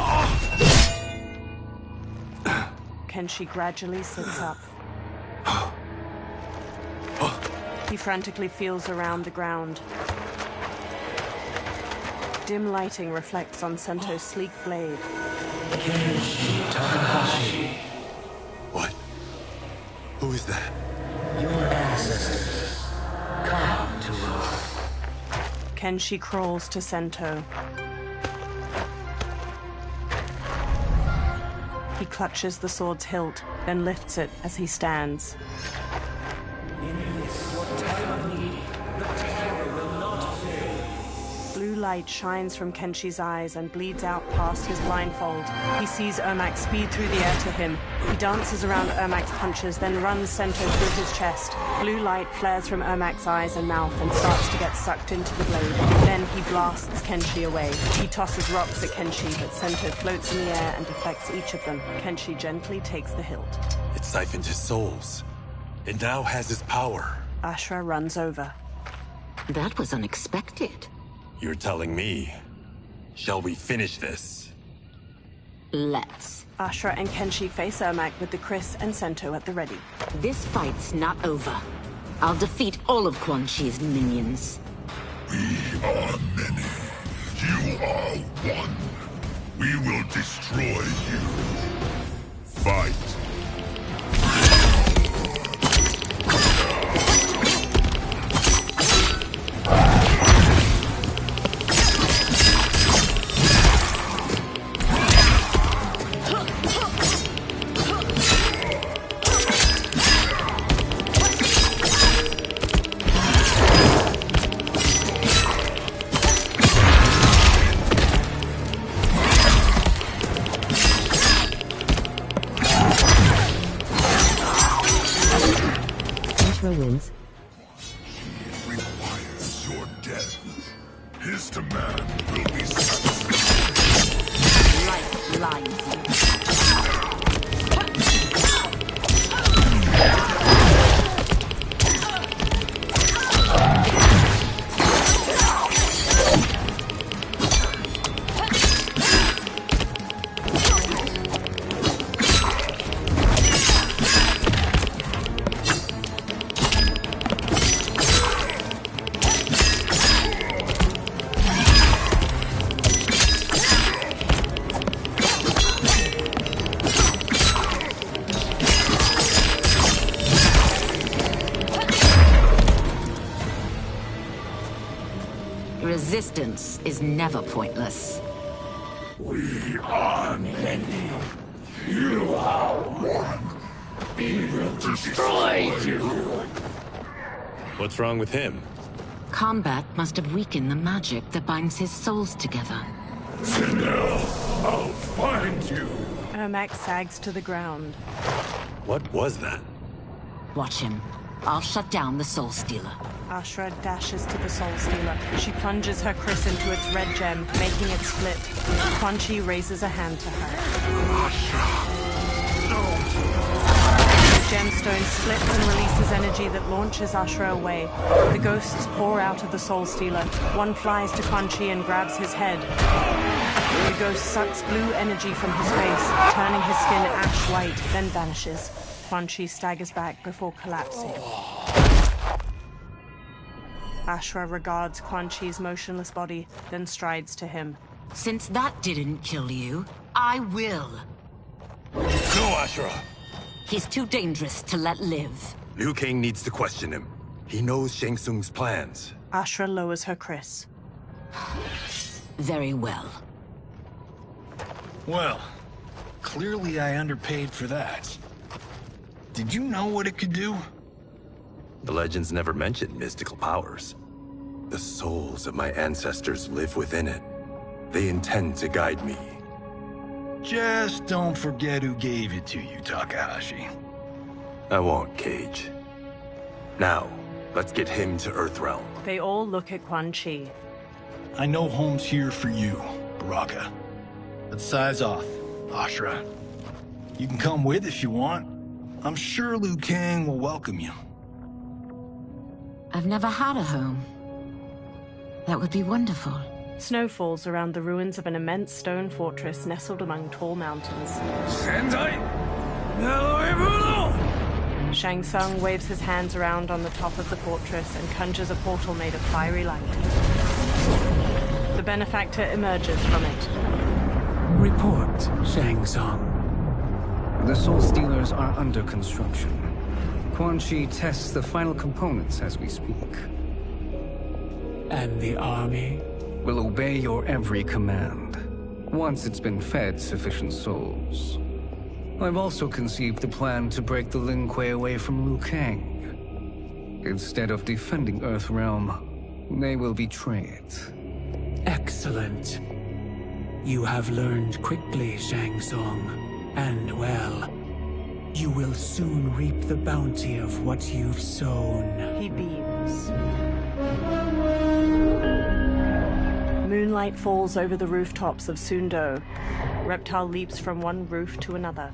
Kenshi gradually sits up. He frantically feels around the ground. Dim lighting reflects on Sento's sleek blade. Kenshi Takahashi. What? Who is that? Your ancestors. Come to us. Kenshi crawls to Sento. He clutches the sword's hilt, then lifts it as he stands. In this, your time of need, the terror will not fail. Blue light shines from Kenshi's eyes and bleeds out past his blindfold. He sees Ermac speed through the air to him. He dances around Ermac's punches, then runs Sento through his chest. Blue light flares from Ermac's eyes and mouth and starts to get sucked into the blade. Then he blasts Kenshi away. He tosses rocks at Kenshi, but Sento floats in the air and deflects each of them. Kenshi gently takes the hilt. It siphoned his souls. It now has his power. Ashra runs over. That was unexpected. You're telling me. Shall we finish this? Let's. Ashra and Kenshi face Ermac with the Chris and Sento at the ready. This fight's not over. I'll defeat all of Quan Chi's minions. We are many. You are one. We will destroy you. Fight. Wins. He requires your death. His command will be satisfied. Life lies. Resistance is never pointless. We are many. You are one. We will destroy you. What's wrong with him? Combat must have weakened the magic that binds his souls together. Sinel, I'll find you. Ermac sags to the ground. What was that? Watch him. I'll shut down the Soul Stealer. Ashra dashes to the Soul Stealer. She plunges her Chris into its red gem, making it split. Quan Chi raises a hand to her. The gemstone splits and releases energy that launches Ashra away. The ghosts pour out of the Soul Stealer. One flies to Quan Chi and grabs his head. The ghost sucks blue energy from his face, turning his skin ash white, then vanishes. Quan Chi staggers back before collapsing. Ashra regards Quan Chi's motionless body, then strides to him. Since that didn't kill you, I will. No, Ashra! He's too dangerous to let live. Liu Kang needs to question him. He knows Shang Tsung's plans. Ashra lowers her Chris. Very well. Well, clearly I underpaid for that. Did you know what it could do? The legends never mentioned mystical powers. The souls of my ancestors live within it. They intend to guide me. Just don't forget who gave it to you, Takahashi. I won't, Cage. Now, let's get him to Earthrealm. They all look at Quan Chi. I know home's here for you, Baraka. But size off, Ashra. You can come with if you want. I'm sure Liu Kang will welcome you. I've never had a home. That would be wonderful. Snow falls around the ruins of an immense stone fortress nestled among tall mountains. Shang Tsung waves his hands around on the top of the fortress and conjures a portal made of fiery light. The benefactor emerges from it. Report, Shang Tsung. The Soul Stealers are under construction. Quan Chi tests the final components as we speak. And the army? Will obey your every command, once it's been fed sufficient souls. I've also conceived a plan to break the Lin Kuei away from Liu Kang. Instead of defending Earthrealm, they will betray it. Excellent. You have learned quickly, Shang Tsung, and well. You will soon reap the bounty of what you've sown. He beams. Moonlight falls over the rooftops of Sundo. Reptile leaps from one roof to another.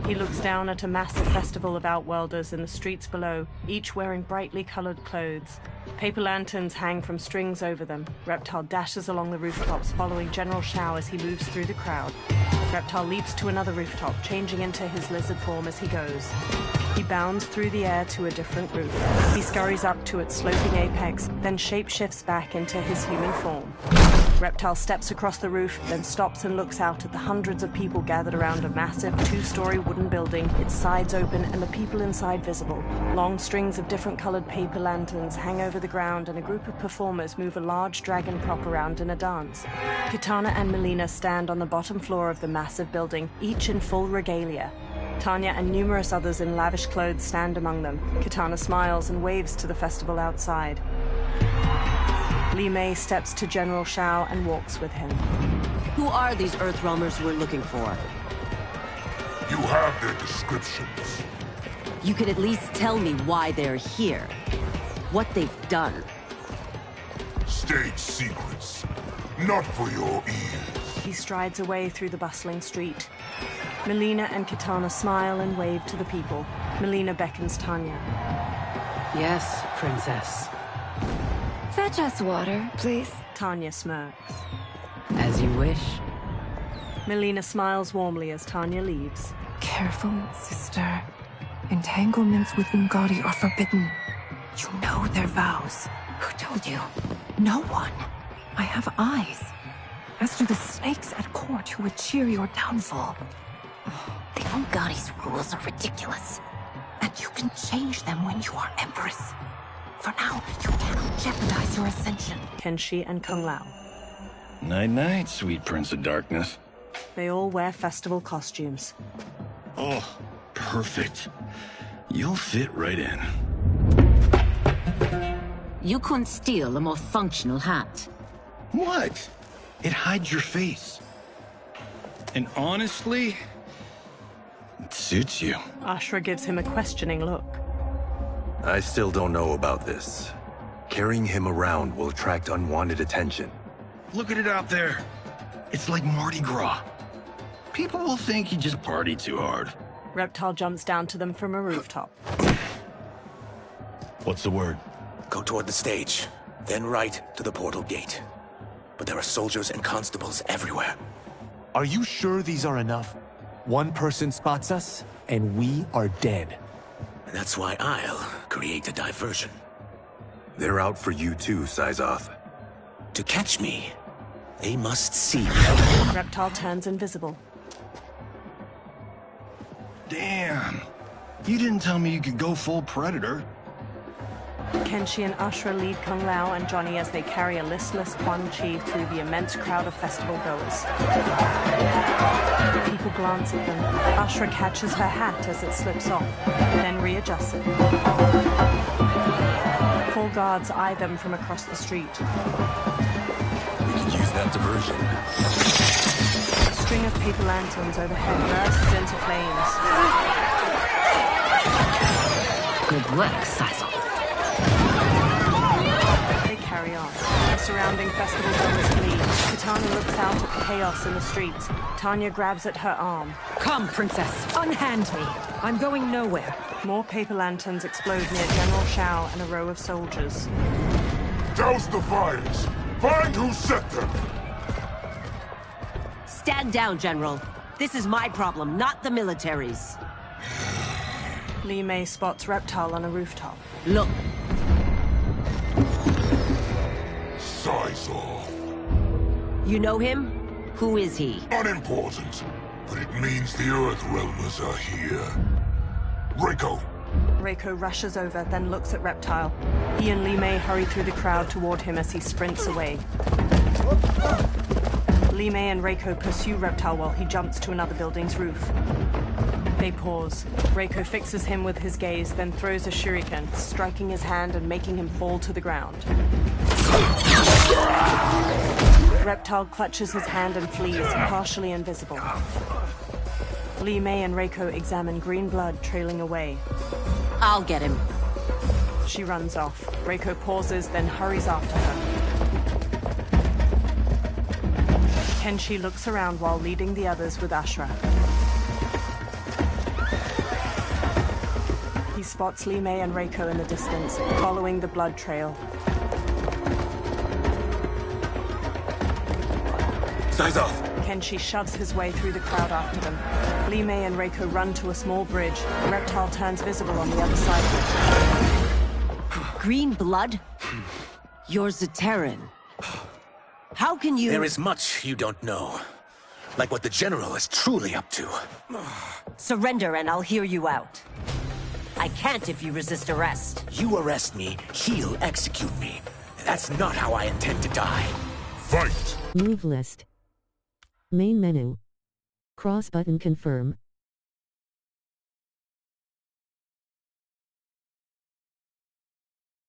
He looks down at a massive festival of Outworlders in the streets below, each wearing brightly colored clothes. Paper lanterns hang from strings over them. Reptile dashes along the rooftops, following General Shao as he moves through the crowd. Reptile leaps to another rooftop, changing into his lizard form as he goes. He bounds through the air to a different roof. He scurries up to its sloping apex, then shapeshifts back into his human form. Reptile steps across the roof, then stops and looks out at the hundreds of people gathered around a massive two-story wooden building, its sides open and the people inside visible. Long strings of different-colored paper lanterns hang over the ground, and a group of performers move a large dragon prop around in a dance. Kitana and Mileena stand on the bottom floor of the massive building, each in full regalia. Tanya and numerous others in lavish clothes stand among them. Kitana smiles and waves to the festival outside. Li Mei steps to General Shao and walks with him. Who are these Earthrealmers we're looking for? You have their descriptions. You could at least tell me why they're here. What they've done. State secrets. Not for your ears. He strides away through the bustling street. Mileena and Kitana smile and wave to the people. Mileena beckons Tanya. Yes, Princess. Fetch us water, please. Tanya smirks. As you wish. Mileena smiles warmly as Tanya leaves. Careful, sister. Entanglements with Umgadi are forbidden. You know their vows. Who told you? No one. I have eyes. As do the snakes at court who would cheer your downfall. The Umgadi's rules are ridiculous. And you can change them when you are Empress. For now, you cannot jeopardize your ascension. Kenshi and Kung Lao. Night-night, sweet Prince of Darkness. They all wear festival costumes. Oh, perfect. You'll fit right in. You couldn't steal a more functional hat. What? It hides your face. And honestly, it suits you. Ashra gives him a questioning look. I still don't know about this. Carrying him around will attract unwanted attention. Look at it out there. It's like Mardi Gras. People will think you just party too hard. Reptile jumps down to them from a rooftop. What's the word? Go toward the stage, then right to the portal gate. But there are soldiers and constables everywhere. Are you sure these are enough? One person spots us, and we are dead. And that's why I'll create a diversion. They're out for you too, Syzoth. To catch me, they must see me. Reptile turns invisible. Damn. You didn't tell me you could go full Predator. Kenshi and Ashra lead Kung Lao and Johnny as they carry a listless Quan Chi through the immense crowd of festival goers. The people glance at them. Ashra catches her hat as it slips off, then readjusts it. 4 guards eye them from across the street. We can use that diversion. A string of paper lanterns overhead bursts into flames. Good work, Syzoth. carry on. The surrounding festival goers flee. Kitana looks out at the chaos in the streets. Tanya grabs at her arm. Come, princess. Unhand me. I'm going nowhere. More paper lanterns explode near General Shao and a row of soldiers. Douse the fires! Find who set them! Stand down, General. This is my problem, not the military's. Li Mei spots Reptile on a rooftop. Look. Sizor. You know him? Who is he? Unimportant, but it means the Earthrealmers are here. Reiko! Reiko rushes over, then looks at Reptile. He and Li Mei hurry through the crowd toward him as he sprints away. Li Mei and Reiko pursue Reptile while he jumps to another building's roof. They pause. Reiko fixes him with his gaze, then throws a shuriken, striking his hand and making him fall to the ground. Reptile clutches his hand and flees, partially invisible. Li Mei and Reiko examine green blood trailing away. I'll get him. She runs off. Reiko pauses, then hurries after her. Kenshi looks around while leading the others with Ashura. He spots Li Mei and Reiko in the distance, following the blood trail. Size off! Kenshi shoves his way through the crowd after them. Li Mei and Reiko run to a small bridge. Reptile turns visible on the other side of it. Green blood? You're Zaterran. How can you— There is much you don't know. Like what the General is truly up to. Surrender and I'll hear you out. I can't if you resist arrest. You arrest me, he'll execute me. That's not how I intend to die. Fight! Move list. Main menu. Cross button confirm.